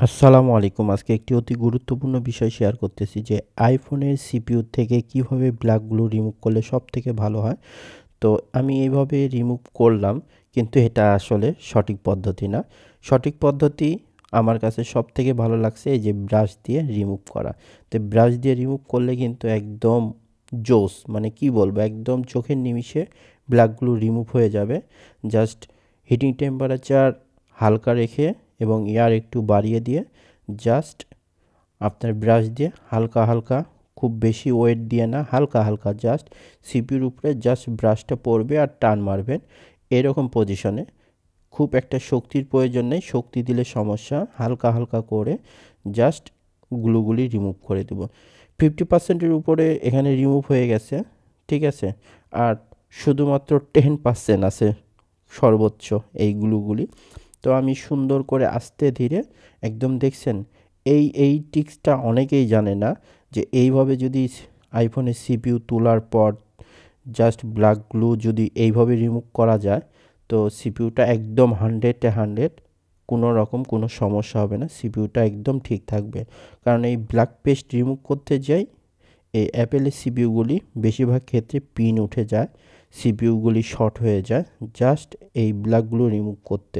আসসালামু আলাইকুম। আজকে একটি অতি গুরুত্বপূর্ণ বিষয় শেয়ার করতেছি যে আইফোনের সিপিইউ থেকে কিভাবে ব্লাকগুলো রিমুভ করলে সবথেকে ভালো হয়। তো আমি এইভাবে রিমুভ করলাম, কিন্তু এটা আসলে সঠিক পদ্ধতি না। সঠিক পদ্ধতি আমার কাছে সবথেকে ভালো লাগছে এই যে ব্রাশ দিয়ে রিমুভ করা। তো ব্রাশ দিয়ে রিমুভ করলে কিন্তু একদম জোস, মানে কি বলবো, একদম চোখের নিমিষে ব্লাকগুলো রিমুভ হয়ে যাবে। জাস্ট হিটিং টেম্পারেচার হালকা রেখে এবং এয়ার একটু বাড়িয়ে দিয়ে জাস্ট আপনার ব্রাশ দিয়ে হালকা হালকা, খুব বেশি ওয়েট দিয়ে না, হালকা হালকা জাস্ট সিপির উপরে জাস্ট ব্রাশটা পড়বে আর টান মারবেন এরকম পজিশনে। খুব একটা শক্তির প্রয়োজন নেই, শক্তি দিলে সমস্যা। হালকা হালকা করে জাস্ট গ্লুগুলি রিমুভ করে দেব। 50%-এর উপরে এখানে রিমুভ হয়ে গেছে, ঠিক আছে। আর শুধুমাত্র 10% আছে সর্বোচ্চ এই গ্লুগুলি। তো আমি সুন্দর করে আস্তে ধীরে, একদম দেখছেন, এই টিক্সটা অনেকেই জানে না যে এইভাবে যদি আইফোনের সিপিইউ তোলার পর জাস্ট ব্ল্যাক গ্লু যদি এইভাবে রিমুভ করা যায়, তো সিপিইউটা একদম 100-100, কোনো রকম কোনো সমস্যা হবে না, সিপিইউটা একদম ঠিক থাকবে। কারণ এই ব্ল্যাক পেস্ট রিমুভ করতে যাই এই অ্যাপেলের সিপিইউগুলি বেশিরভাগ ক্ষেত্রে পিন উঠে যায়, সিপিইউগুলি শর্ট হয়ে যায় জাস্ট এই ব্ল্যাকগুলো রিমুভ করতে।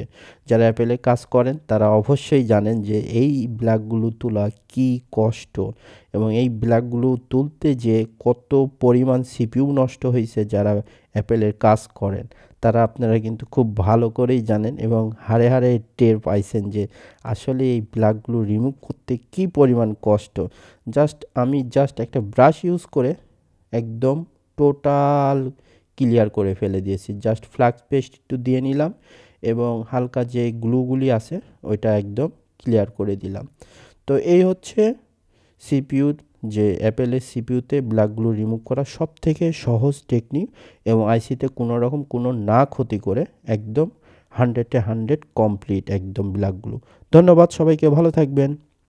যারা অ্যাপেলে কাজ করেন তারা অবশ্যই জানেন যে এই ব্ল্যাকগুলো তোলা কী কষ্ট, এবং এই ব্ল্যাকগুলো তুলতে যে কত পরিমাণ সিপিইউ নষ্ট হয়েছে। যারা অ্যাপেলের কাজ করেন তারা, আপনারা কিন্তু খুব ভালো করেই জানেন এবং হাড়ে হাড়ে টের পাইছেন যে আসলে এই ব্ল্যাকগুলো রিমুভ করতে কী পরিমাণ কষ্ট। আমি জাস্ট একটা ব্রাশ ইউজ করে একদম টোটাল ক্লিয়ার করে ফেলে দিয়েছি। জাস্ট ফ্লাক্স পেস্ট একটু দিয়ে নিলাম এবং হালকা যে গ্লুগুলি আছে ওইটা একদম ক্লিয়ার করে দিলাম। তো এই হচ্ছে সিপিইউ, যে অ্যাপেলের সিপিইউতে ব্ল্যাকগুলো রিমুভ করা সবথেকে সহজ টেকনিক, এবং আইসিতে কোনো রকম কোনো না ক্ষতি করে একদম 100-100 কমপ্লিট একদম ব্ল্যাকগুলো। ধন্যবাদ সবাইকে, ভালো থাকবেন।